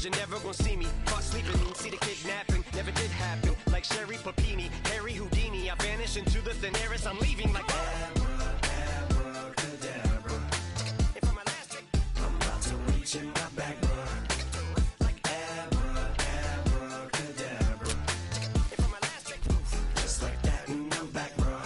you're never gonna see me. Caught sleeping, see the kidnapping, never did happen. Like Sherry Papini, Harry Houdini, I vanish into the thin air as I'm leaving like abracadabra. And for my last trick, I'm about to reach in my back, like abracadabra. And for my last trick, just like that, and I'm back, bro.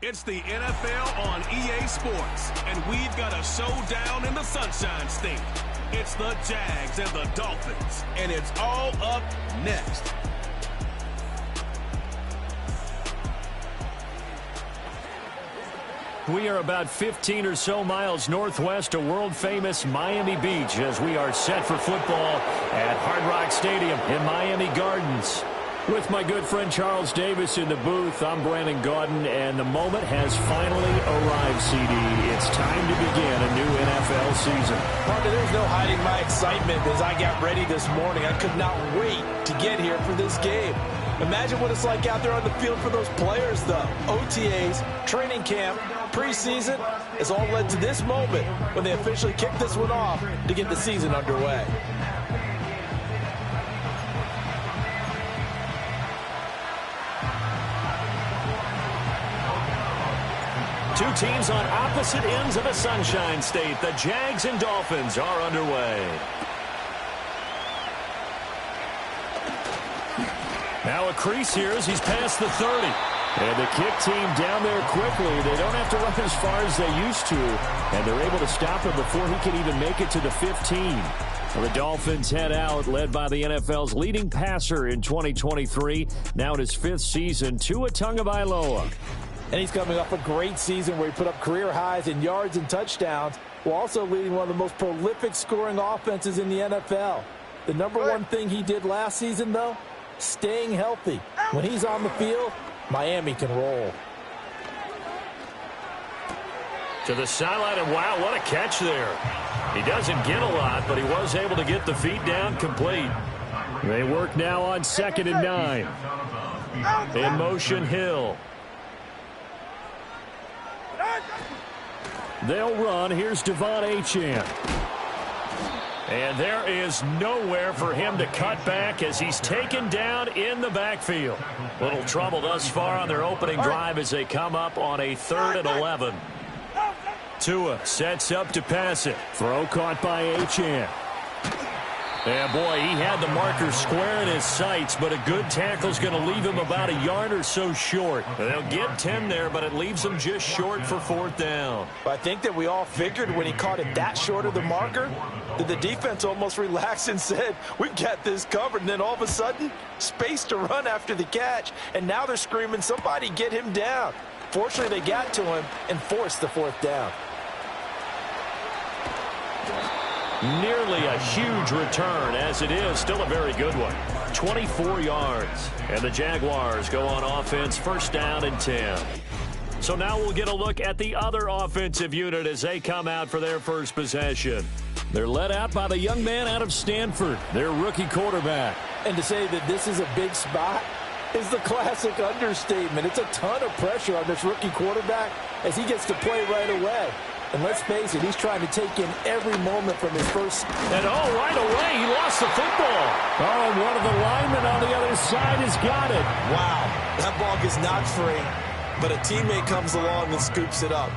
It's the NFL on EA Sports, and we've got a showdown in the Sunshine State. It's the Jags and the Dolphins, and it's all up next. We are about 15 or so miles northwest of world-famous Miami Beach as we are set for football at Hard Rock Stadium in Miami Gardens. With my good friend Charles Davis in the booth, I'm Brandon Gaudin, and the moment has finally arrived, CD. It's time to begin a new NFL season. Partner, there's no hiding my excitement as I got ready this morning. I could not wait to get here for this game. Imagine what it's like out there on the field for those players, though. OTAs, training camp, preseason has all led to this moment when they officially kick this one off to get the season underway. Two teams on opposite ends of the Sunshine State. The Jags and Dolphins are underway. Now a crease here as he's past the 30. And the kick team down there quickly. They don't have to run as far as they used to. And they're able to stop him before he can even make it to the 15. Well, the Dolphins head out, led by the NFL's leading passer in 2023. Now in his 5th season, Tua Tagovailoa. And he's coming off a great season where he put up career highs in yards and touchdowns, while also leading one of the most prolific scoring offenses in the NFL. The number one thing he did last season, though, staying healthy. When he's on the field, Miami can roll. To the sideline, and wow, what a catch there. He doesn't get a lot, but he was able to get the feet down complete. They work now on 2nd and 9. In motion, Hill. They'll run. Here's Devon Achane. And there is nowhere for him to cut back as he's taken down in the backfield. Little trouble thus far on their opening drive as they come up on a 3rd and 11. Tua sets up to pass it. Throw caught by Achane. Yeah, boy, he had the marker square in his sights, but a good tackle's going to leave him about a yard or so short. They'll get 10 there, but it leaves him just short for 4th down. I think that we all figured when he caught it that short of the marker, that the defense almost relaxed and said, we've got this covered. And then all of a sudden, space to run after the catch. And now they're screaming, somebody get him down. Fortunately, they got to him and forced the 4th down. Nearly a huge return, as it is still a very good one. 24 yards. And the Jaguars go on offense, 1st down and 10. So now we'll get a look at the other offensive unit as they come out for their first possession. They're led out by the young man out of Stanford, their rookie quarterback. And to say that this is a big spot is the classic understatement. It's a ton of pressure on this rookie quarterback as he gets to play right away. And let's face it, he's trying to take in every moment from his first. And right away, he lost the football. Oh, and one of the linemen on the other side has got it. Wow, that ball gets knocked free, but a teammate comes along and scoops it up.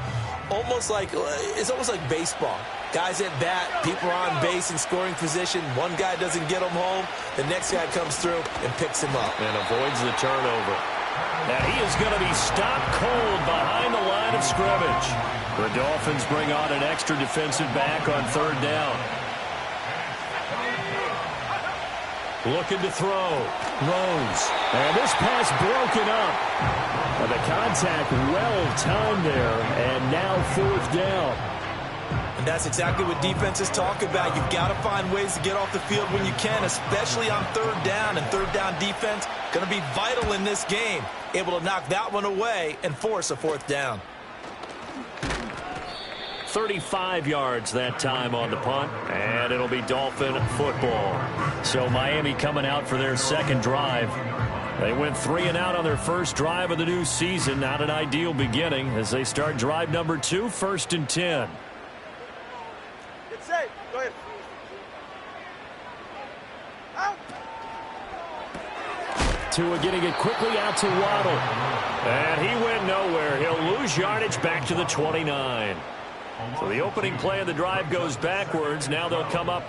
It's almost like baseball. Guys at bat, people are on base in scoring position. One guy doesn't get him home. The next guy comes through and picks him up. And avoids the turnover. Now he is going to be stopped cold behind the line of scrimmage. The Dolphins bring on an extra defensive back on third down. Looking to throw. Throws. And this pass broken up. And the contact well timed there. And now fourth down. And that's exactly what defenses talk about. You've got to find ways to get off the field when you can, especially on third down. And third down defense going to be vital in this game. Able to knock that one away and force a fourth down. 35 yards that time on the punt, and it'll be Dolphin football. So Miami coming out for their second drive. They went 3 and out on their first drive of the new season. Not an ideal beginning as they start drive number 2, 1st and 10. Get safe. Go ahead. Out. Tua getting it quickly out to Waddle. And he went nowhere. He'll lose yardage back to the 29. So the opening play of the drive goes backwards. Now they'll come up.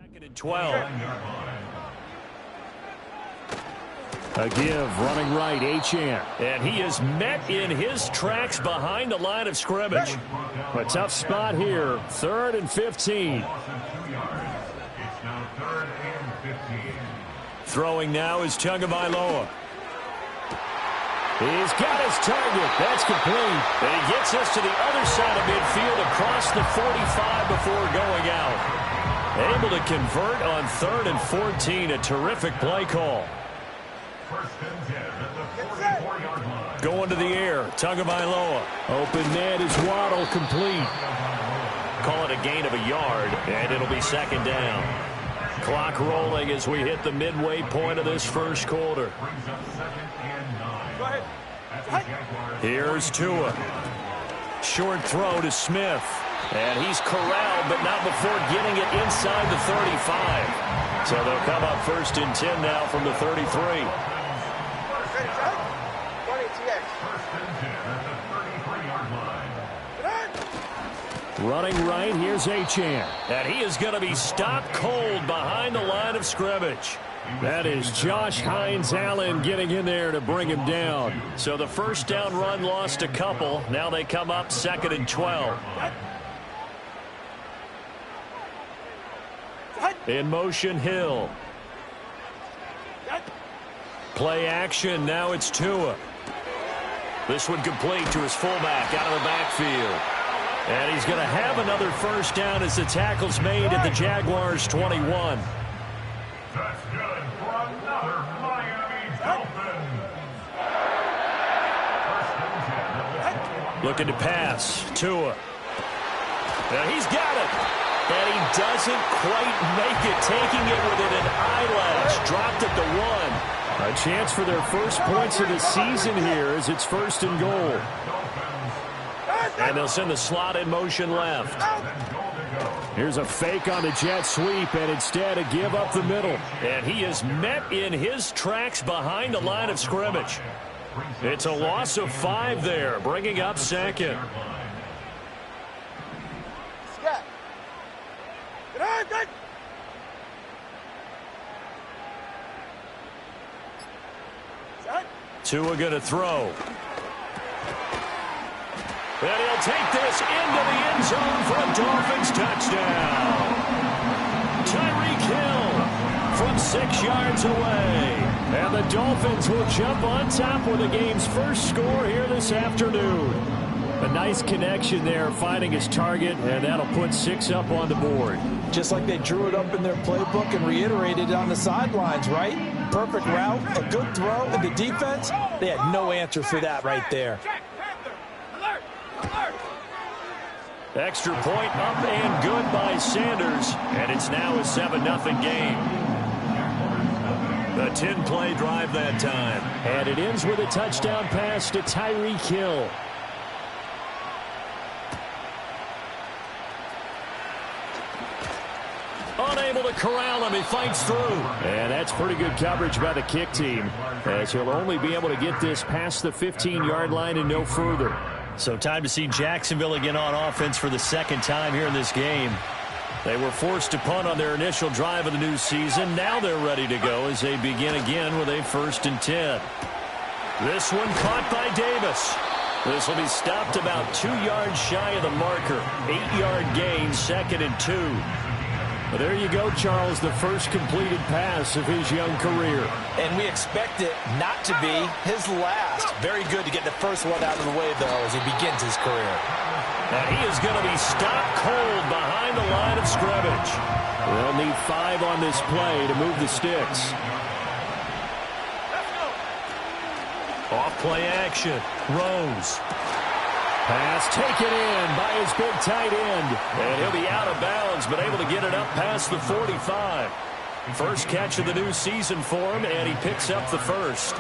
Second and 12. A give, running right, Achane. And he is met in his tracks behind the line of scrimmage. A tough spot here, 3rd and 15. Throwing now is Tagovailoa. He's got his target. That's complete. And he gets us to the other side of midfield across the 45 before going out. Able to convert on 3rd and 14. A terrific play call. Going to the air, Tagovailoa. Open man is Waddle, complete. Call it a gain of a yard, and it'll be second down. Clock rolling as we hit the midway point of this first quarter. Here's Tua. Short throw to Smith. And he's corralled, but not before getting it inside the 35. So they'll come up 1st and 10 now from the 33. Running right, here's Achane. And he is going to be stopped cold behind the line of scrimmage. That is Josh Hines-Allen getting in there to bring him down. So the first down run lost a couple. Now they come up 2nd and 12. In motion, Hill. Play action, now it's Tua. This one complete to his fullback out of the backfield. And he's going to have another first down as the tackle's made at the Jaguars' 21. That's good for another Miami Dolphin. Looking to pass, Tua. And he's got it. And he doesn't quite make it, taking it within an eyelash. Dropped at the 1. A chance for their first points of the season here as it's 1st and goal. And they'll send the slot in motion left. Here's a fake on the jet sweep, and instead a give up the middle. And he is met in his tracks behind the line of scrimmage. It's a loss of 5 there, bringing up 2nd. Tua going to throw. And he'll take this into the end zone for a Dolphins touchdown. Tyreek Hill from 6 yards away. And the Dolphins will jump on top with the game's first score here this afternoon. A nice connection there, finding his target, and that'll put 6 up on the board. Just like they drew it up in their playbook and reiterated it on the sidelines, right? Perfect route, a good throw, and the defense, they had no answer for that right there. Extra point up and good by Sanders, and it's now a 7-0 game. A 10-play drive that time. And it ends with a touchdown pass to Tyreek Hill. On a Unable to corral him. He fights through. And that's pretty good coverage by the kick team, as he'll only be able to get this past the 15-yard line and no further. So time to see Jacksonville again on offense for the second time here in this game. They were forced to punt on their initial drive of the new season. Now they're ready to go as they begin again with a 1st and 10. This one caught by Davis. This will be stopped about 2 yards shy of the marker. 8-yard gain, 2nd and 2. Well, there you go, Charles, the first completed pass of his young career. And we expect it not to be his last. Very good to get the first one out of the way, though, as he begins his career. And he is going to be stopped cold behind the line of scrimmage. They'll need 5 on this play to move the sticks. Off play action. Rose. Pass taken in by his big tight end. And he'll be out of bounds, but able to get it up past the 45. First catch of the new season for him, and he picks up the first.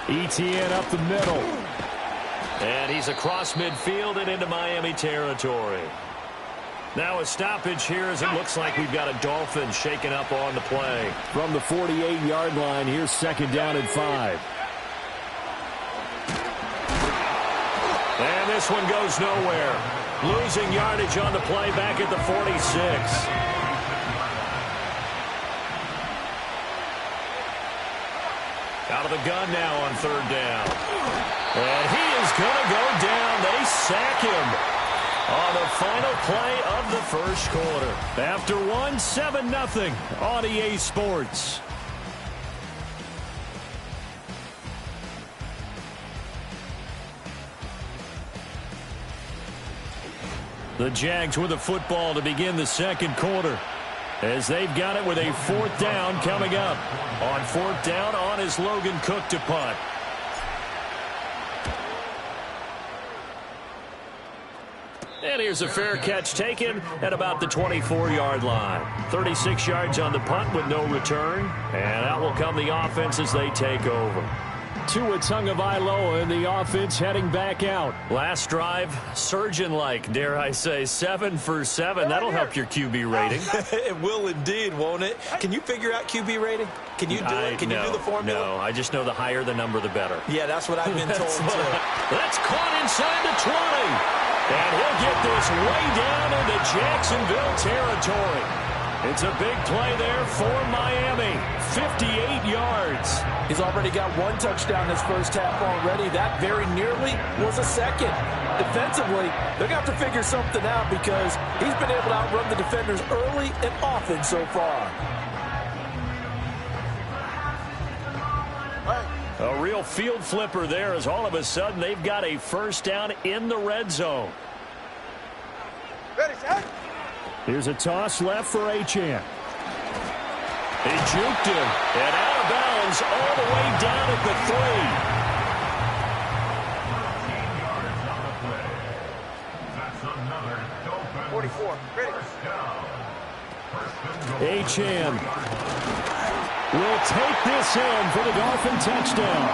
ETN up the middle. And he's across midfield and into Miami territory. Now a stoppage here as it looks like we've got a Dolphin shaken up on the play. From the 48-yard line, here's 2nd down and 5. And this one goes nowhere. Losing yardage on the play back at the 46. Out of the gun now on 3rd down. And he is going to go down. They sack him on the final play of the first quarter. After 7-0 on EA Sports. The Jags with the football to begin the second quarter, as they've got it with a 4th down coming up. On 4th down, on is Logan Cook to punt. And here's a fair catch taken at about the 24-yard line. 36 yards on the punt with no return. And out will come the offense as they take over. Tua Tagovailoa in the offense heading back out. Last drive, surgeon-like, dare I say, 7 for 7. That'll help your QB rating. It will indeed, won't it? Can you figure out QB rating? Can you do it? Can you do the formula? No, I just know the higher the number, the better. Yeah, that's what I've been told, too. That's caught inside the 20. And he'll get this way down into Jacksonville territory. It's a big play there for Miami. 58 yards. He's already got 1 touchdown this first half already. That very nearly was a second. Defensively, they're going to have to figure something out because he's been able to outrun the defenders early and often so far. A real field flipper there as all of a sudden they've got a 1st down in the red zone. Ready, set. Here's a toss left for Achane. He juked him and out of bounds all the way down at the 3. 44. Ready. Achane will take this in for the Dolphin touchdown.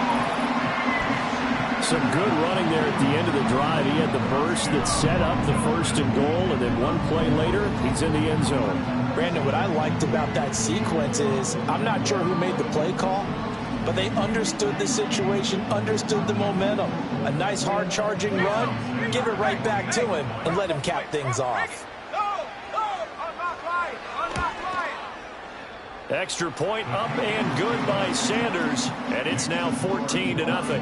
Some good running there at the end of the drive. He had the burst that set up the 1st and goal, and then 1 play later, he's in the end zone. Brandon, what I liked about that sequence is I'm not sure who made the play call, but they understood the situation, understood the momentum. A nice hard-charging run, give it right back to him, and let him cap things off. Extra point up and good by Sanders, and it's now 14-0.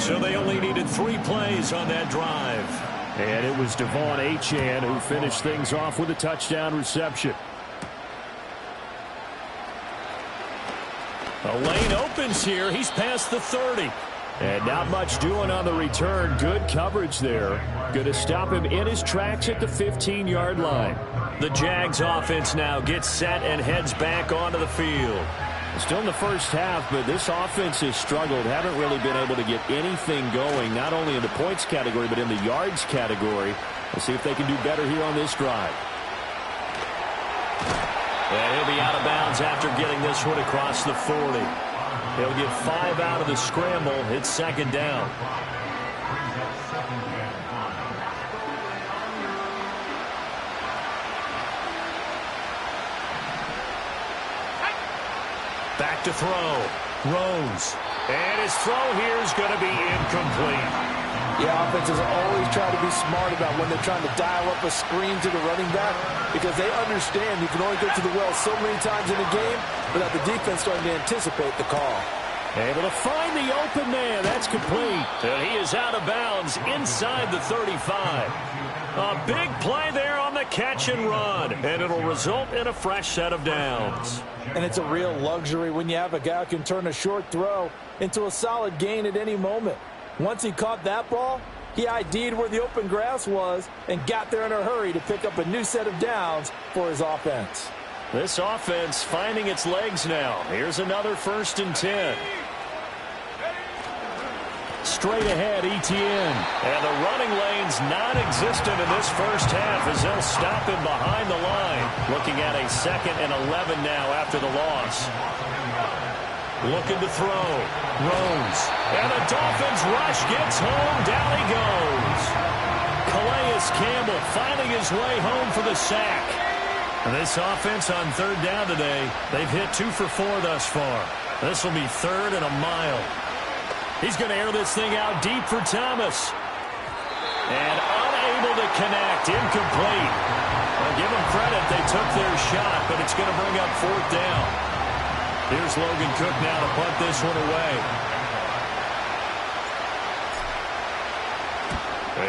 So they only needed 3 plays on that drive. And it was Devon Achane who finished things off with a touchdown reception. A lane opens here. He's past the 30. And not much doing on the return. Good coverage there. Going to stop him in his tracks at the 15-yard line. The Jags offense now gets set and heads back onto the field. Still in the first half, but this offense has struggled. Haven't really been able to get anything going, not only in the points category, but in the yards category. Let's see if they can do better here on this drive. And he'll be out of bounds after getting this one across the 40. He'll get 5 out of the scramble. It's 2nd down. Back to throw. Rose. And his throw here is going to be incomplete. Yeah, offenses always try to be smart about when they're trying to dial up a screen to the running back because they understand you can only get to the well so many times in a game without the defense starting to anticipate the call. Able to find the open man. That's complete. And he is out of bounds inside the 35. A big play there on the catch and run. And it'll result in a fresh set of downs. And it's a real luxury when you have a guy who can turn a short throw into a solid gain at any moment. Once he caught that ball, he ID'd where the open grass was and got there in a hurry to pick up a new set of downs for his offense. This offense finding its legs now. Here's another 1st and 10. Straight ahead, Etienne. And the running lane's non-existent in this first half as they'll stop him behind the line. Looking at a 2nd and 11 now after the loss. Looking to throw. Rose. And the Dolphins rush gets home. Down he goes. Calais Campbell finding his way home for the sack. And this offense on 3rd down today, they've hit 2 for 4 thus far. This will be 3rd and a mile. He's going to air this thing out deep for Thomas. And unable to connect. Incomplete. Well, give them credit. They took their shot, but it's going to bring up 4th down. Here's Logan Cook now to punt this one away.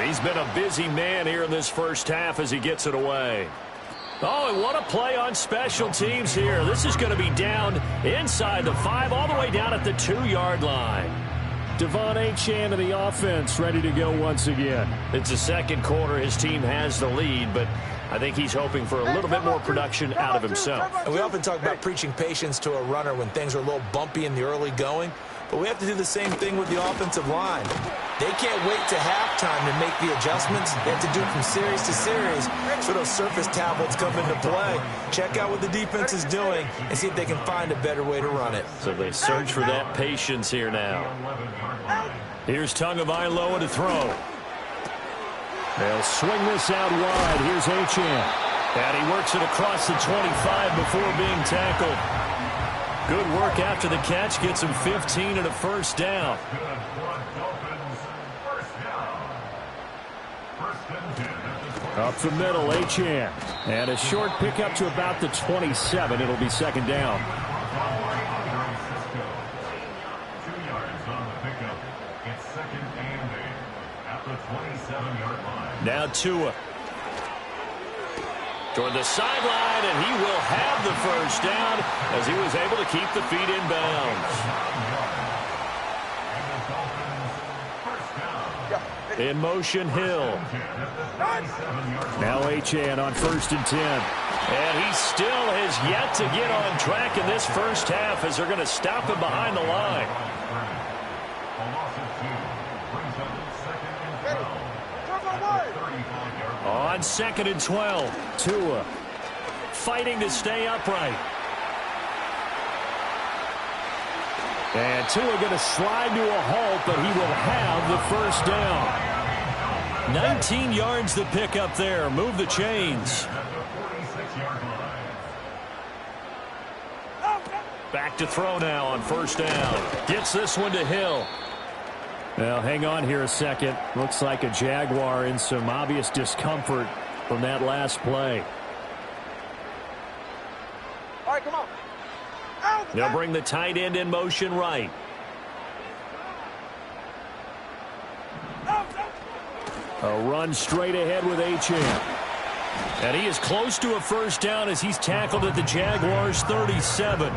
He's been a busy man here in this first half as he gets it away. Oh, and what a play on special teams here. This is going to be down inside the 5, all the way down at the 2-yard line. Devon Achane of the offense ready to go once again. It's the 2nd quarter. His team has the lead, but I think he's hoping for a little bit more production out of himself. And we often talk about preaching patience to a runner when things are a little bumpy in the early going, but we have to do the same thing with the offensive line. They can't wait to halftime to make the adjustments. They have to do it from series to series so those surface tablets come into play. Check out what the defense is doing and see if they can find a better way to run it. So they search for that patience here now. Here's Tagovailoa to throw. They'll swing this out wide. Here's Achane. And he works it across the 25 before being tackled. Good work after the catch. Gets him 15 and a 1st down. Up the middle, Achane. And a short pickup to about the 27. It'll be 2nd down. Now Tua. Toward the sideline, and he will have the 1st down as he was able to keep the feet in bounds. In motion, Hill. Now Achane on 1st and 10. And he still has yet to get on track in this first half as they're going to stop him behind the line. On 2nd and 12. Tua fighting to stay upright. And Tua going to slide to a halt, but he will have the 1st down. 19 yards to pick up there. Move the chains. Back to throw now on 1st down. Gets this one to Hill. Well, hang on here a second. Looks like a Jaguar in some obvious discomfort from that last play. All right, come on. They'll bring the tight end in motion right. A run straight ahead with Achane. And he is close to a 1st down as he's tackled at the Jaguars' 37.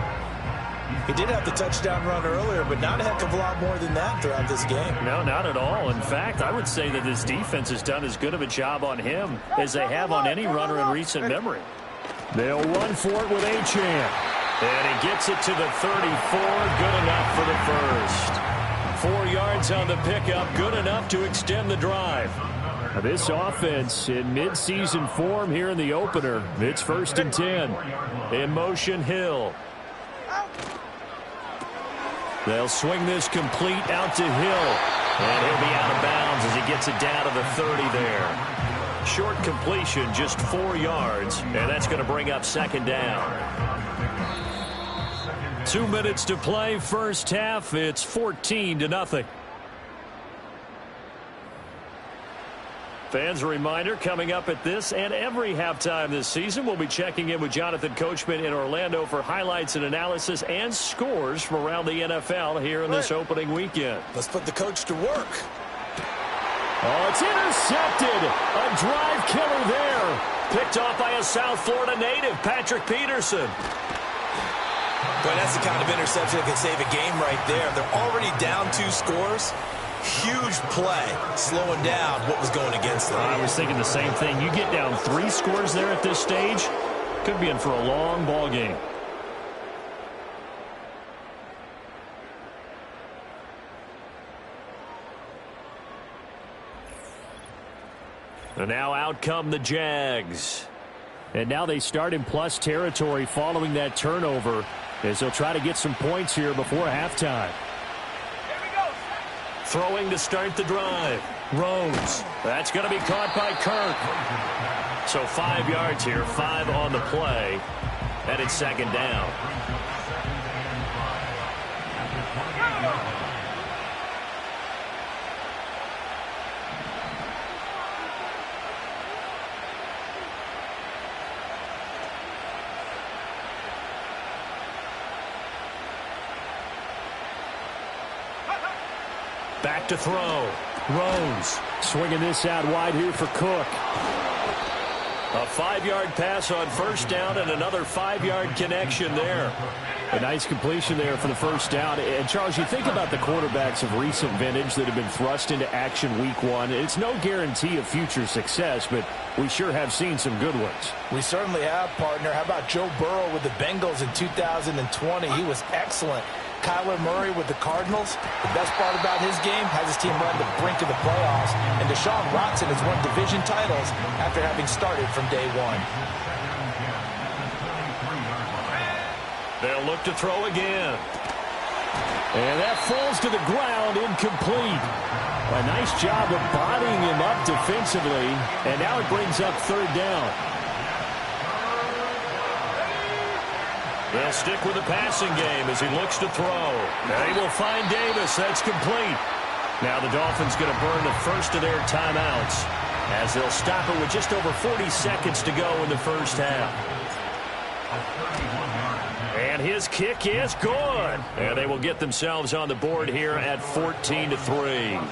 He did have the touchdown run earlier, but not a heck of a lot more than that throughout this game. No, not at all. In fact, I would say that this defense has done as good of a job on him as they have on any runner in recent memory. They'll run for it with Achane. And he gets it to the 34. Good enough for the 1st. 4 yards on the pickup. Good enough to extend the drive. Now this offense in midseason form here in the opener. It's 1st and 10. In motion, Hill. They'll swing this complete out to Hill. And he'll be out of bounds as he gets it down to the 30 there. Short completion, just 4 yards. And that's going to bring up 2nd down. 2 minutes to play, first half. It's 14-0. Fans, a reminder, coming up at this and every halftime this season, we'll be checking in with Jonathan Coachman in Orlando for highlights and analysis and scores from around the NFL here in this opening weekend. Let's put the coach to work. Oh, it's intercepted. A drive killer there. Picked off by a South Florida native, Patrick Peterson. Boy, that's the kind of interception that can save a game right there. They're already down 2 scores. Huge play, slowing down what was going against them. I was thinking the same thing. You get down 3 scores there at this stage, could be in for a long ball game. And now out come the Jags. And now they start in plus territory following that turnover as they'll try to get some points here before halftime. Throwing to start the drive. Rhodes. That's going to be caught by Kirk. So 5 yards here, 5 on the play. And it's second down. Back to throw. Rose swinging this out wide here for Cook. A 5-yard pass on first down and another 5-yard connection there. A nice completion there for the first down. And, Charles, you think about the quarterbacks of recent vintage that have been thrust into action week 1. It's no guarantee of future success, but we sure have seen some good ones. We certainly have, partner. How about Joe Burrow with the Bengals in 2020? He was excellent. Kyler Murray with the Cardinals. The best part about his game has his team run the brink of the playoffs. And Deshaun Watson has won division titles after having started from day 1. They'll look to throw again. And that falls to the ground, incomplete. A nice job of bodying him up defensively. And now it brings up third down. They'll stick with the passing game as he looks to throw. They will find Davis. That's complete. Now the Dolphins going to burn the first of their timeouts as they'll stop it with just over 40 seconds to go in the first half. And his kick is good. And they will get themselves on the board here at 14-3.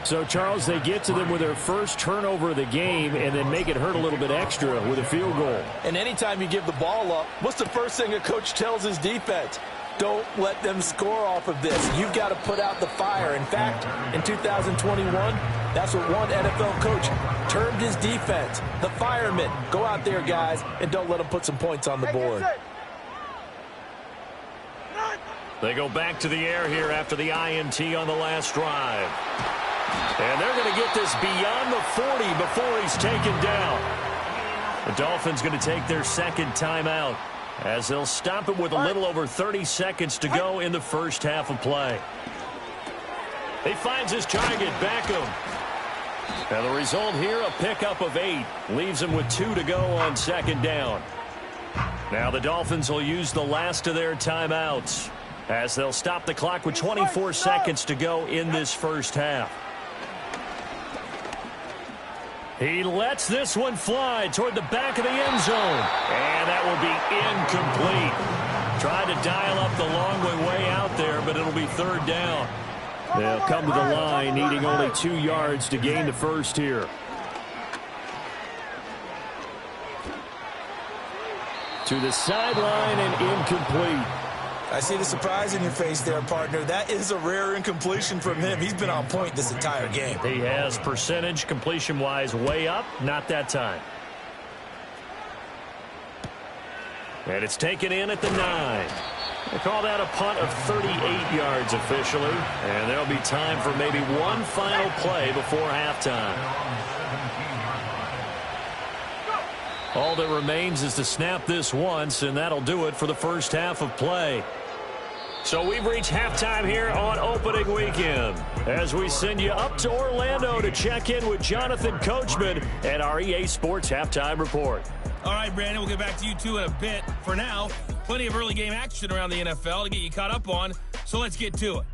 So, Charles, they get to them with their first turnover of the game and then make it hurt a little bit extra with a field goal. And anytime you give the ball up, what's the first thing a coach tells his defense? Don't let them score off of this. You've got to put out the fire. In fact, in 2021, that's what one NFL coach termed his defense, the firemen. Go out there, guys, and don't let them put some points on the board. They go back to the air here after the INT on the last drive. And they're going to get this beyond the 40 before he's taken down. The Dolphins going to take their second timeout as they'll stop it with a little over 30 seconds to go in the first half of play. He finds his target, Beckham. And the result here, a pickup of 8. Leaves him with 2 to go on second down. Now the Dolphins will use the last of their timeouts as they'll stop the clock with 24 seconds to go in this first half. He lets this one fly toward the back of the end zone. And that will be incomplete. Tried to dial up the long way out there, but it'll be third down. They'll come to the line, needing only 2 yards to gain the first here. To the sideline and incomplete. I see the surprise in your face there, partner. That is a rare incompletion from him. He's been on point this entire game. He has percentage completion-wise way up. Not that time. And it's taken in at the 9. They call that a punt of 38 yards officially. And there'll be time for maybe one final play before halftime. All that remains is to snap this once, and that'll do it for the first half of play. So we've reached halftime here on opening weekend as we send you up to Orlando to check in with Jonathan Coachman and our EA Sports Halftime Report. All right, Brandon, we'll get back to you two in a bit. For now, Plenty of early game action around the NFL to get you caught up on, so let's get to it.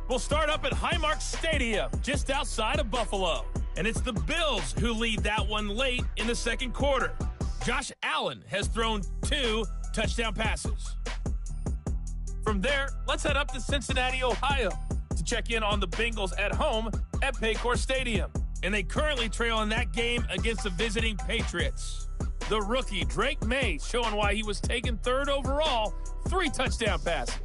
We'll start up at Highmark Stadium, just outside of Buffalo. And it's the Bills who lead that one late in the second quarter. Josh Allen has thrown 2 touchdown passes. From there, let's head up to Cincinnati, Ohio, to check in on the Bengals at home at Paycor Stadium. And they currently trail in that game against the visiting Patriots. The rookie, Drake May, showing why he was taken 3rd overall, 3 touchdown passes.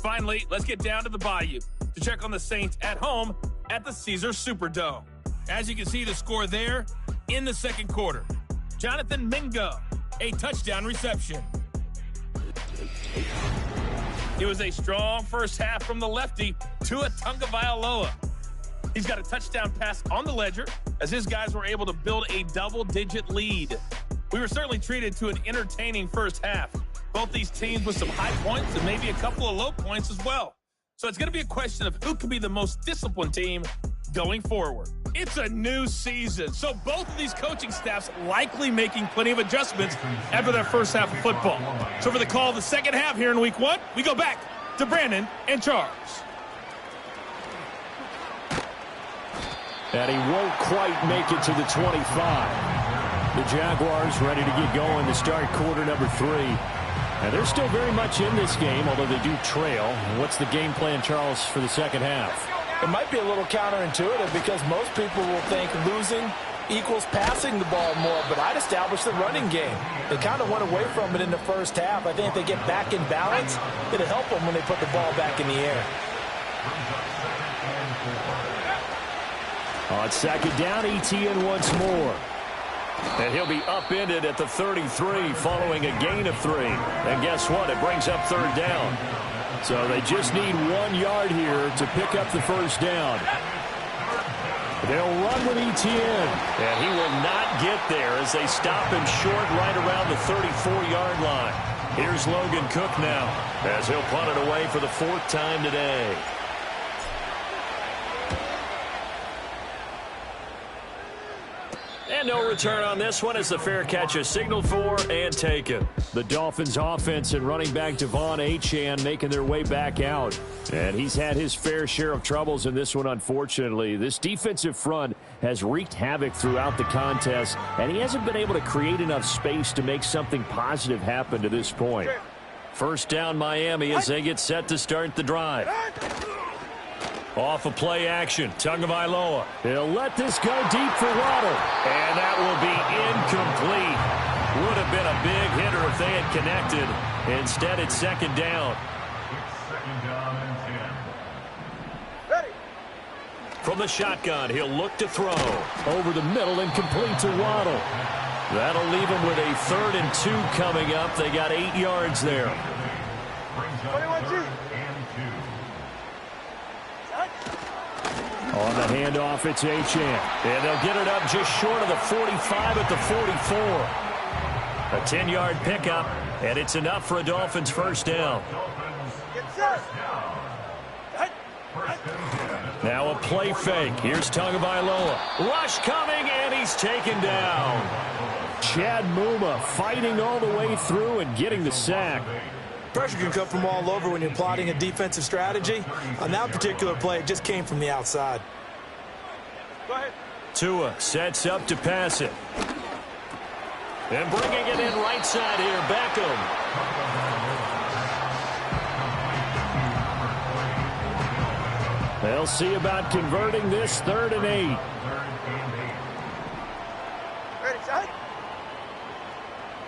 Finally, let's get down to the Bayou to check on the Saints at home at the Caesars Superdome. As you can see the score there in the second quarter. Jonathan Mingo, a touchdown reception. It was a strong first half from the lefty, Tua Tagovailoa. He's got a touchdown pass on the ledger as his guys were able to build a double-digit lead. We were certainly treated to an entertaining first half. Both these teams with some high points and maybe a couple of low points as well. So it's going to be a question of who can be the most disciplined team going forward. It's a new season, so both of these coaching staffs likely making plenty of adjustments after their first half of football. So for the call of the second half here in week 1, we go back to Brandon and Charles. And he won't quite make it to the 25. The Jaguars ready to get going to start quarter number 3. And they're still very much in this game, although they do trail. What's the game plan, Charles, for the second half? It might be a little counterintuitive because most people will think losing equals passing the ball more, but I'd establish the running game. They kind of went away from it in the first half. I think if they get back in balance, it'll help them when they put the ball back in the air. On second down, ETN once more. And he'll be upended at the 33 following a gain of 3. And guess what? It brings up third down. So they just need 1 yard here to pick up the first down. They'll run with ETN. And he will not get there as they stop him short right around the 34-yard line. Here's Logan Cook now as he'll punt it away for the 4th time today. And no return on this one as the fair catch is signaled for and taken. The Dolphins offense and running back Devon Achane making their way back out. And he's had his fair share of troubles in this one, unfortunately. This defensive front has wreaked havoc throughout the contest, and he hasn't been able to create enough space to make something positive happen to this point. First down Miami as they get set to start the drive. Off of play action, Tagovailoa. He'll let this go deep for Waddle. And that will be incomplete. Would have been a big hitter if they had connected. Instead, it's second down. It's second down and 10. Ready. From the shotgun, he'll look to throw. Over the middle and complete to Waddle. That'll leave him with a 3rd and 2 coming up. They got 8 yards there. 21G. On the handoff, it's Achane. And they'll get it up just short of the 45 at the 44. A 10-yard pickup, and it's enough for a Dolphins first down. Get set. Now a play fake. Here's Tagovailoa. Rush coming, and he's taken down. Chad Muma fighting all the way through and getting the sack. Pressure can come from all over when you're plotting a defensive strategy. On that particular play, it just came from the outside. Go ahead. Tua sets up to pass it. And bringing it in right side here, Beckham. They'll see about converting this 3rd and 8. Ready, set.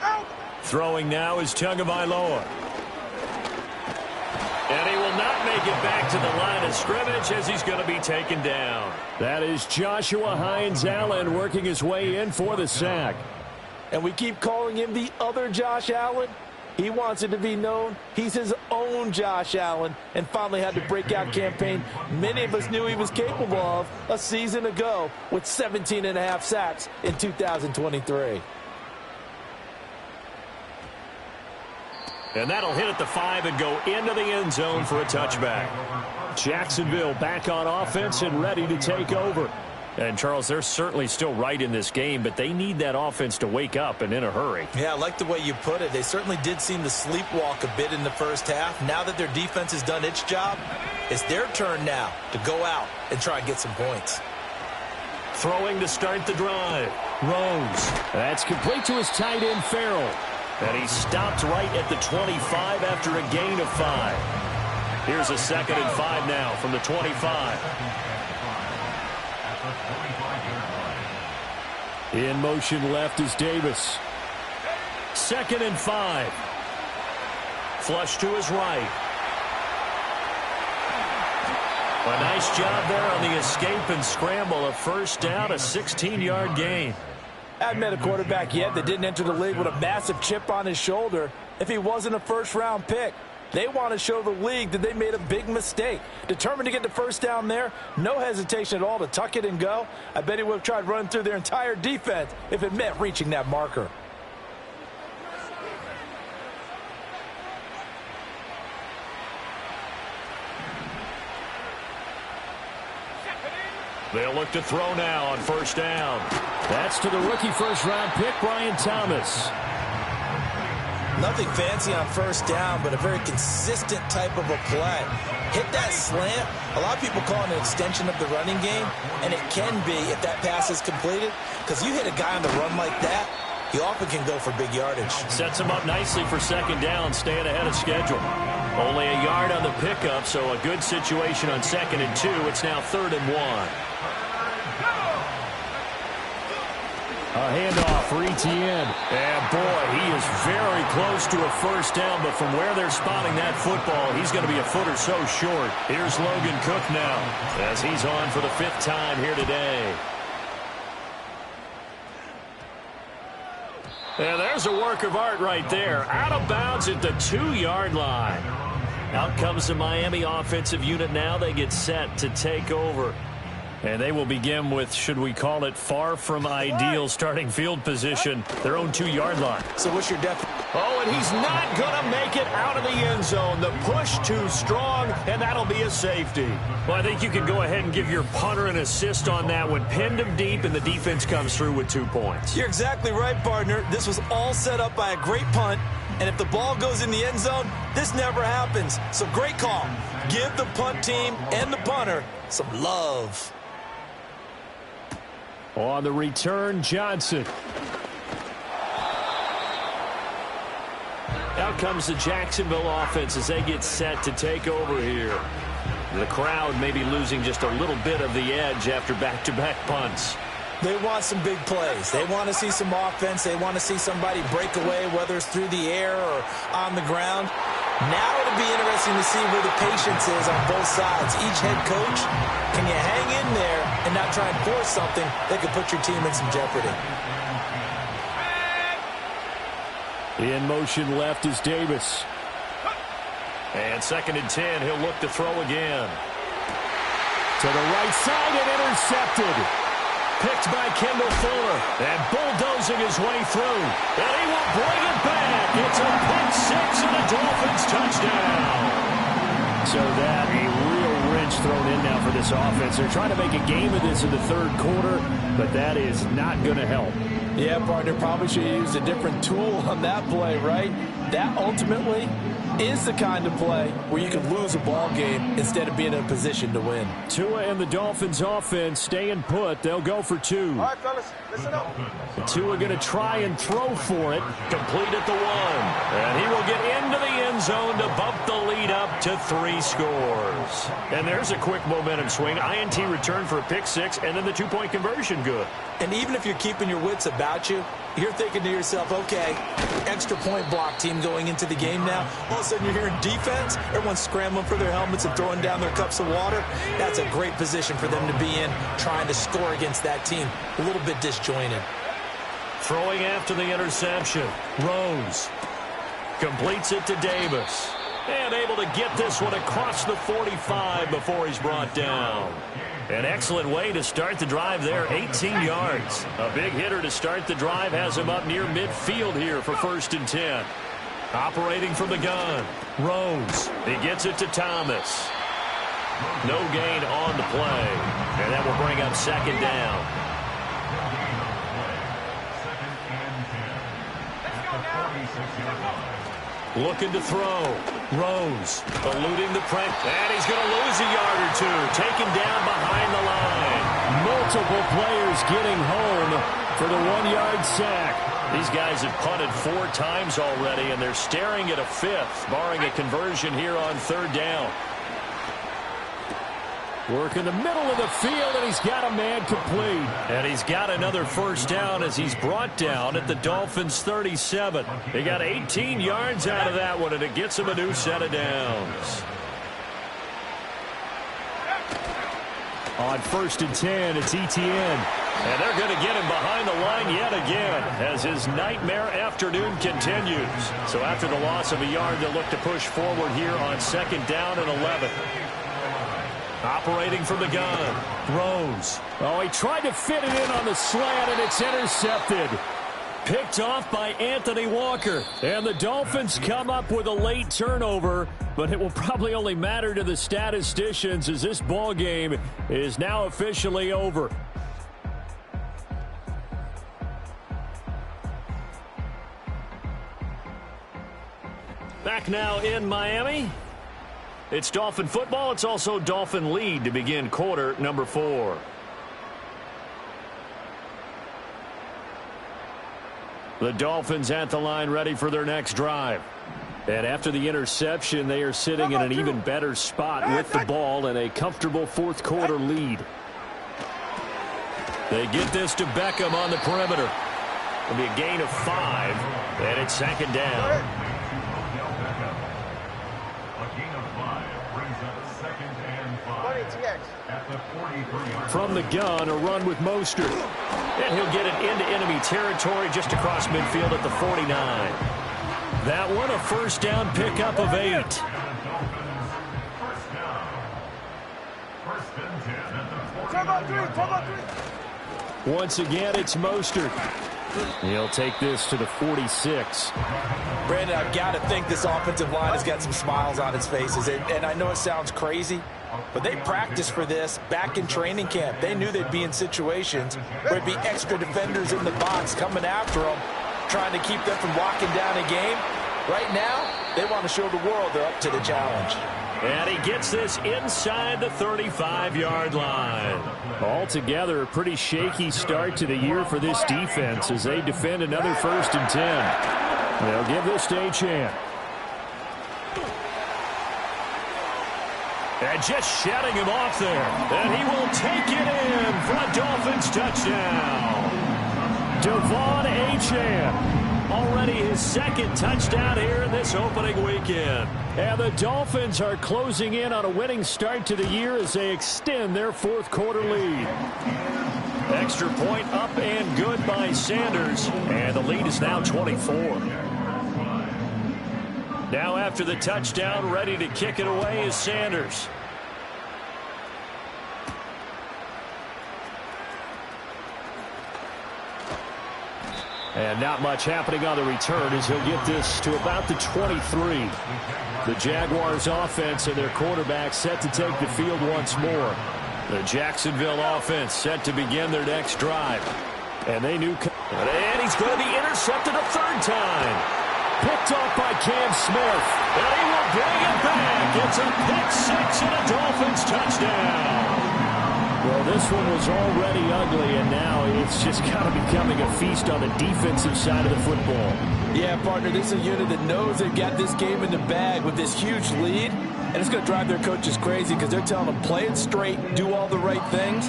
Out. Throwing now is Tagovailoa. And he will not make it back to the line of scrimmage as he's going to be taken down. That is Joshua Hines-Allen working his way in for the sack. And we keep calling him the other Josh Allen. He wants it to be known he's his own Josh Allen and finally had the breakout campaign many of us knew he was capable of a season ago with 17.5 sacks in 2023. And that'll hit at the 5 and go into the end zone for a touchback. Jacksonville back on offense and ready to take over. And, Charles, they're certainly still right in this game, but they need that offense to wake up and in a hurry. Yeah, I like the way you put it. They certainly did seem to sleepwalk a bit in the first half. Now that their defense has done its job, it's their turn now to go out and try and get some points. Throwing to start the drive. Rose. That's complete to his tight end, Farrell. And he stopped right at the 25 after a gain of 5. Here's a 2nd and 5 now from the 25. In motion left is Davis. 2nd and 5. Flush to his right. A nice job there on the escape and scramble. A first down, a 16-yard gain. I haven't met a quarterback yet that didn't enter the league with a massive chip on his shoulder if he wasn't a first-round pick. They want to show the league that they made a big mistake. Determined to get the first down there, no hesitation at all to tuck it and go. I bet he would have tried running through their entire defense if it meant reaching that marker. They'll look to throw now on first down. That's to the rookie first-round pick, Brian Thomas. Nothing fancy on first down, but a very consistent type of a play. Hit that slant. A lot of people call it an extension of the running game, and it can be if that pass is completed, because you hit a guy on the run like that, he often can go for big yardage. Sets him up nicely for second down, staying ahead of schedule. Only a yard on the pickup, so a good situation on 2nd and 2. It's now 3rd and 1. A handoff for Etienne. And, boy, he is very close to a first down, but from where they're spotting that football, he's going to be a foot or so short. Here's Logan Cook now as he's on for the 5th time here today. And there's a work of art right there. Out of bounds at the 2-yard line. Out comes the Miami offensive unit now. They get set to take over. And they will begin with, should we call it, far from ideal starting field position, their own 2-yard line. So what's your depth? Oh, and he's not going to make it out of the end zone. The push too strong, and that'll be a safety. Well, I think you can go ahead and give your punter an assist on that one. Pinned him deep, and the defense comes through with 2 points. You're exactly right, partner. This was all set up by a great punt, and if the ball goes in the end zone, this never happens. So great call. Give the punt team and the punter some love. On the return, Johnson. Out comes the Jacksonville offense as they get set to take over here. The crowd may be losing just a little bit of the edge after back-to-back punts. They want some big plays. They want to see some offense. They want to see somebody break away, whether it's through the air or on the ground. Now it'll be interesting to see where the patience is on both sides. Each head coach, can you hang in there and not try and force something that could put your team in some jeopardy? In motion left is Davis. And 2nd and 10, he'll look to throw again. To the right side and intercepted. Picked by Kendall Fuller. And bulldozing his way through. And he will bring it back. It's a pick 6 and a Dolphins touchdown. So that a real wrench thrown in now for this offense. They're trying to make a game of this in the 3rd quarter, but that is not going to help. Yeah, partner, probably should have used a different tool on that play, right? That ultimately is the kind of play where you can lose a ball game instead of being in a position to win. Tua and the Dolphins offense staying put. They'll go for 2. All right, fellas, listen up. Tua going to try and throw for it. Complete at the 1. And he will get into the end zone to bump the lead up to 3 scores. And there's a quick momentum swing. INT return for a pick 6, and then the 2-point conversion good. And even if you're keeping your wits about you, you're thinking to yourself, okay, extra point block team going into the game now. All of a sudden you're hearing defense. Everyone's scrambling for their helmets and throwing down their cups of water. That's a great position for them to be in, trying to score against that team. A little bit disjointed. Throwing after the interception. Rose completes it to Davis. And able to get this one across the 45 before he's brought down. An excellent way to start the drive there, 18 yards. A big hitter to start the drive has him up near midfield here for 1st and 10. Operating from the gun, Rose. He gets it to Thomas. No gain on the play. And that will bring up second down. Looking to throw. Rose eluding the press. And he's going to lose a yard or two. Taken down behind the line. Multiple players getting home for the 1-yard sack. These guys have punted 4 times already, and they're staring at a 5th, barring a conversion here on 3rd down. Work in the middle of the field, and he's got a man complete. And he's got another first down as he's brought down at the Dolphins' 37. They got 18 yards out of that one, and it gets him a new set of downs. On 1st and 10, it's Etienne. And they're going to get him behind the line yet again as his nightmare afternoon continues. So after the loss of a yard, they'll look to push forward here on 2nd down and 11. Operating from the gun. Throws. Oh, he tried to fit it in on the slant, and it's intercepted. Picked off by Anthony Walker. And the Dolphins come up with a late turnover, but it will probably only matter to the statisticians as this ball game is now officially over. Back now in Miami. It's Dolphin football. It's also Dolphin lead to begin quarter number 4. The Dolphins at the line ready for their next drive. And after the interception, they are sitting in an even better spot with the ball and a comfortable 4th quarter lead. They get this to Beckham on the perimeter. It'll be a gain of 5, and it's 2nd down. From the gun, a run with Mostert. And he'll get it into enemy territory just across midfield at the 49. That one, a first down pickup of 8. Once again, it's Mostert. He'll take this to the 46. Brandon, I've got to think this offensive line has got some smiles on its faces. And I know it sounds crazy, but they practiced for this back in training camp. They knew they'd be in situations where there'd be extra defenders in the box coming after them, trying to keep them from locking down a game. Right now, they want to show the world they're up to the challenge. And he gets this inside the 35-yard line. Altogether, a pretty shaky start to the year for this defense as they defend another 1st and 10. They'll give this to Achane. And just shutting him off there. And he will take it in for a Dolphins touchdown. Devon Achane. Already his 2nd touchdown here in this opening weekend. And the Dolphins are closing in on a winning start to the year as they extend their 4th quarter lead. Extra point up and good by Sanders. And the lead is now 24. Now after the touchdown, ready to kick it away is Sanders. And not much happening on the return as he'll get this to about the 23. The Jaguars offense and their quarterback set to take the field once more. The Jacksonville offense set to begin their next drive. And they knew... And he's going to be intercepted a 3rd time. Picked off by Cam Smith. And he will bring it back. It's a pick 6 and a Dolphins touchdown. Well, this one was already ugly, and now it's just kind of becoming a feast on the defensive side of the football. Yeah, partner, this is a unit that knows they've got this game in the bag with this huge lead, and it's going to drive their coaches crazy because they're telling them play it straight, do all the right things,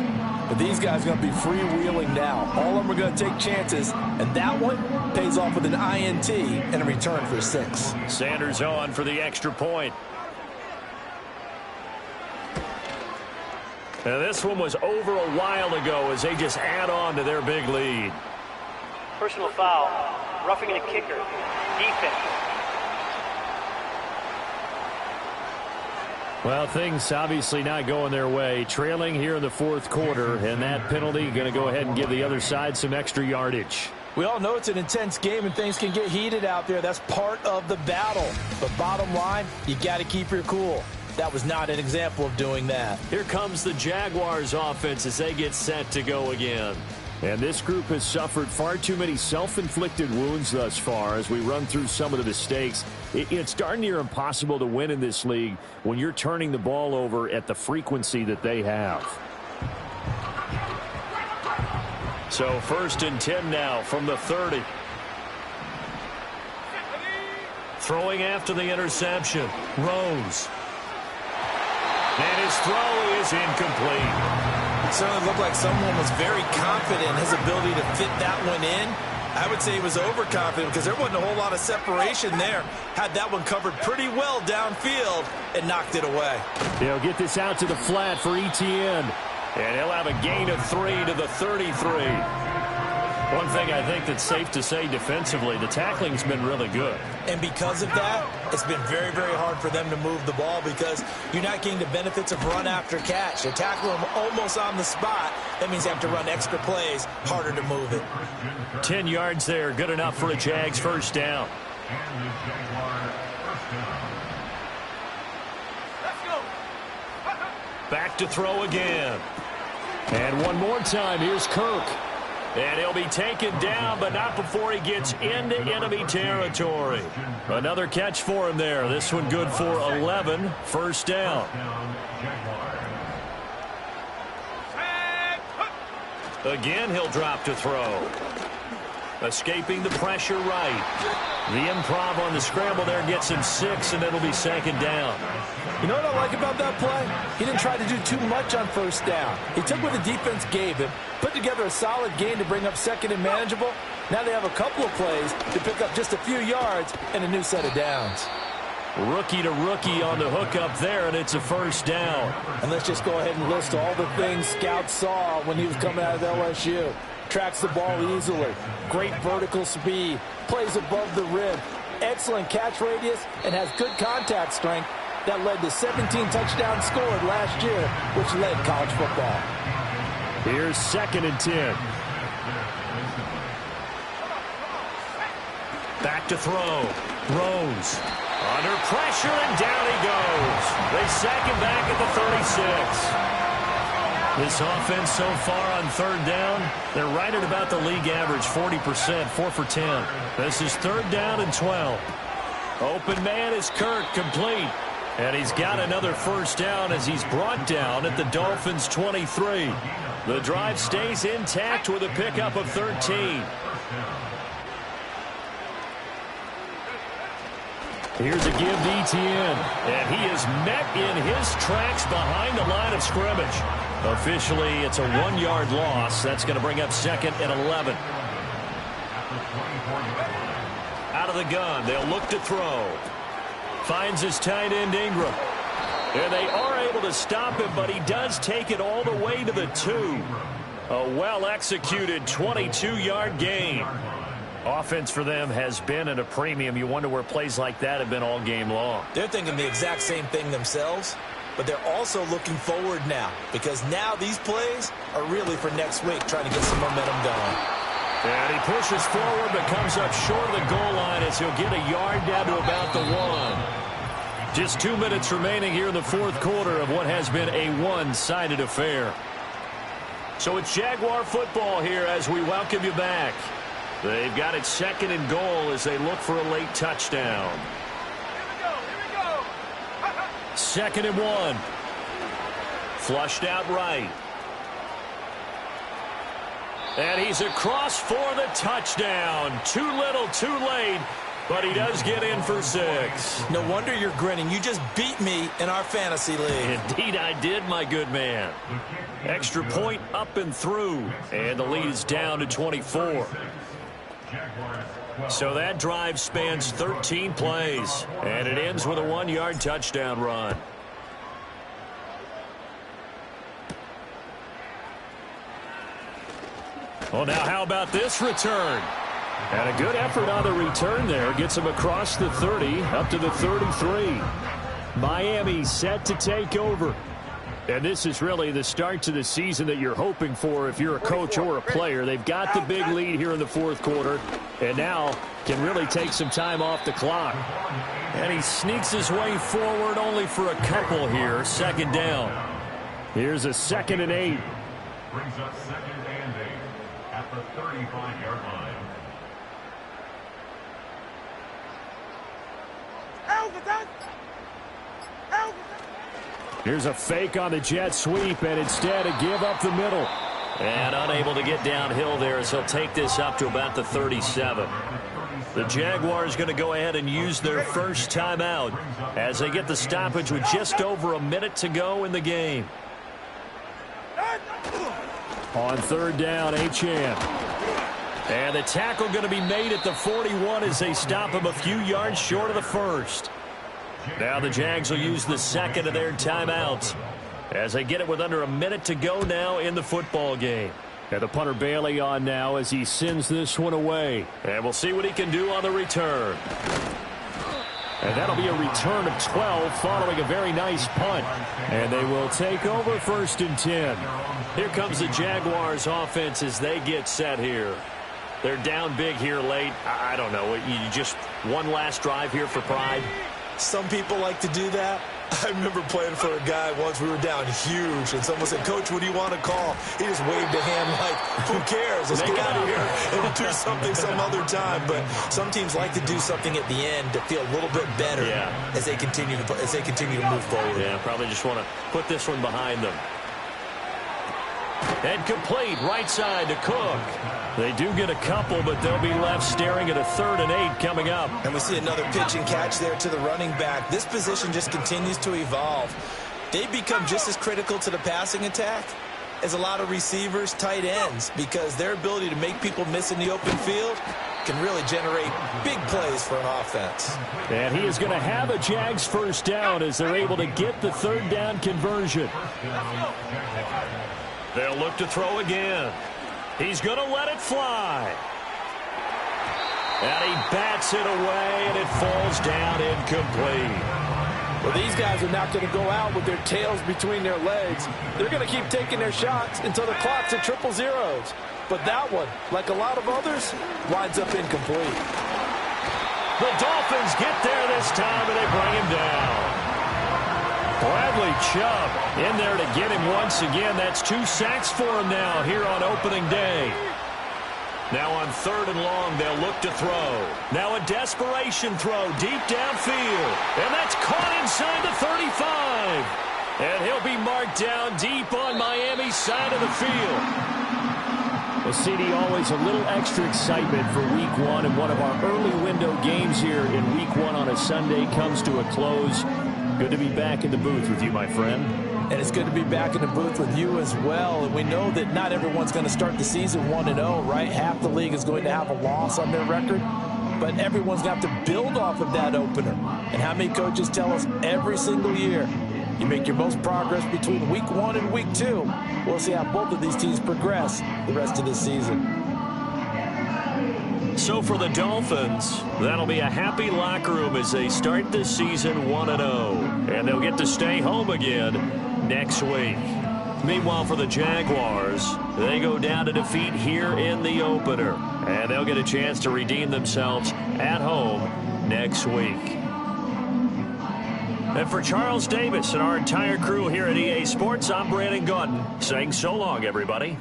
but these guys are going to be freewheeling now. All of them are going to take chances, and that one pays off with an INT and a return for 6. Sanders on for the extra point. Now this one was over a while ago as they just add on to their big lead. Personal foul, roughing the kicker, defense. Well, things obviously not going their way. Trailing here in the 4th quarter, and that penalty going to go ahead and give the other side some extra yardage. We all know it's an intense game and things can get heated out there. That's part of the battle. But bottom line, you got to keep your cool. that was not an example of doing that. Here comes the Jaguars offense as they get set to go again. And this group has suffered far too many self-inflicted wounds thus far as we run through some of the mistakes. It's darn near impossible to win in this league when you're turning the ball over at the frequency that they have. So 1st and 10 now from the 30. Throwing after the interception. Rose. And his throw is incomplete. It certainly looked like someone was very confident in his ability to fit that one in. I would say he was overconfident because there wasn't a whole lot of separation there. Had that one covered pretty well downfield and knocked it away. They'll get this out to the flat for Etienne. And he'll have a gain of 3 to the 33. One thing I think that's safe to say defensively, the tackling's been really good. And because of that, it's been very, very hard for them to move the ball because you're not getting the benefits of run after catch. They tackle them almost on the spot. That means they have to run extra plays, harder to move it. 10 yards there, good enough for a Jags first down. Back to throw again. And one more time, here's Kirk. And he'll be taken down, but not before he gets into enemy territory. Another catch for him there. This one good for 11. First down. Again, he'll drop to throw. Escaping the pressure right. The improv on the scramble there gets him 6, and it'll be 2nd down. You know what I like about that play? He didn't try to do too much on first down. He took what the defense gave him, put together a solid gain to bring up 2nd and manageable. Now they have a couple of plays to pick up just a few yards and a new set of downs. Rookie to rookie on the hook up there, and it's a first down. And let's just go ahead and list all the things scouts saw when he was coming out of LSU. Tracks the ball easily, great vertical speed, plays above the rim, excellent catch radius, and has good contact strength that led to 17 touchdowns scored last year, which led college football. Here's 2nd and 10. Back to throw. Rose. Under pressure, and down he goes. They sack him back at the 36. This offense so far on 3rd down, they're right at about the league average, 40%, 4 for 10. This is 3rd down and 12. Open man is Kirk, complete. And he's got another first down as he's brought down at the Dolphins' 23. The drive stays intact with a pickup of 13. Here's a give to Etienne, and he is met in his tracks behind the line of scrimmage. Officially, it's a 1-yard loss. That's going to bring up 2nd and 11. Out of the gun, they'll look to throw. Finds his tight end Ingram. And they are able to stop him, but he does take it all the way to the 2. A well-executed 22-yard gain. Offense for them has been at a premium. You wonder where plays like that have been all game long. They're thinking the exact same thing themselves, but they're also looking forward now because now these plays are really for next week, trying to get some momentum going. And he pushes forward but comes up short of the goal line as he'll get a yard down to about the 1. Just 2 minutes remaining here in the 4th quarter of what has been a one-sided affair. So it's Jaguar football here as we welcome you back. They've got it 2nd and goal as they look for a late touchdown. Here we go. 2nd and 1. Flushed out right. And he's across for the touchdown. Too little, too late, but he does get in for 6. No wonder you're grinning. You just beat me in our fantasy league. Indeed I did, my good man. Extra point up and through, and the lead is down to 24. So that drive spans 13 plays, and it ends with a 1-yard touchdown run. Well, now how about this return? And a good effort on the return there. Gets him across the 30, up to the 33. Miami set to take over. And this is really the start to the season that you're hoping for if you're a coach or a player. They've got the big lead here in the 4th quarter, and now can really take some time off the clock. And he sneaks his way forward only for a couple here. Second down. Here's a 2nd and 8. Brings up 2nd and 8 at the 35-yard line. Here's a fake on the jet sweep, and instead a give up the middle. And unable to get downhill there as he'll take this up to about the 37. The Jaguars going to go ahead and use their first timeout as they get the stoppage with just over a minute to go in the game. On 3rd down, Achane. And the tackle going to be made at the 41 as they stop him a few yards short of the first. Now the Jags will use the 2nd of their timeouts as they get it with under a minute to go now in the football game. And the punter Bailey on now as he sends this one away. And we'll see what he can do on the return. And that'll be a return of 12 following a very nice punt. And they will take over 1st and 10. Here comes the Jaguars offense as they get set here. They're down big here late. I don't know. You just one last drive here for pride. Some people like to do that. I remember playing for a guy once. We were down huge, and someone said, "Coach, what do you want to call?" He just waved a hand like, "Who cares? Let's get out of here and do something some other time." But some teams like to do something at the end to feel a little bit better as they continue to move forward. Yeah, probably just want to put this one behind them. And complete right side to Cook. They do get a couple, but they'll be left staring at a 3rd and 8 coming up. And we see another pitch and catch there to the running back. This position just continues to evolve. They become just as critical to the passing attack as a lot of receivers, tight ends, because their ability to make people miss in the open field can really generate big plays for an offense. And he is going to have a Jags first down as they're able to get the 3rd down conversion. They'll look to throw again. He's going to let it fly. And he bats it away, and it falls down incomplete. Well, these guys are not going to go out with their tails between their legs. They're going to keep taking their shots until the clock's at 000. But that one, like a lot of others, winds up incomplete. The Dolphins get there this time, and they bring him down. Bradley Chubb in there to get him once again. That's 2 sacks for him now here on opening day. Now on 3rd and long, they'll look to throw. Now a desperation throw deep downfield. And that's caught inside the 35. And he'll be marked down deep on Miami's side of the field. Well, CD, always a little extra excitement for Week 1. And one of our early window games here in Week 1 on a Sunday comes to a close. Good to be back in the booth with you, my friend. And it's good to be back in the booth with you as well. And we know that not everyone's going to start the season 1-0, right? Half the league is going to have a loss on their record. But everyone's going to have to build off of that opener. And how many coaches tell us every single year, you make your most progress between Week 1 and Week 2. We'll see how both of these teams progress the rest of this season. So for the Dolphins, that'll be a happy locker room as they start this season 1-0. And they'll get to stay home again next week. Meanwhile, for the Jaguars, they go down to defeat here in the opener. And they'll get a chance to redeem themselves at home next week. And for Charles Davis and our entire crew here at EA Sports, I'm Brandon Gaudin saying so long, everybody.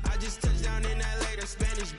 I just touched down in LA, the Spanish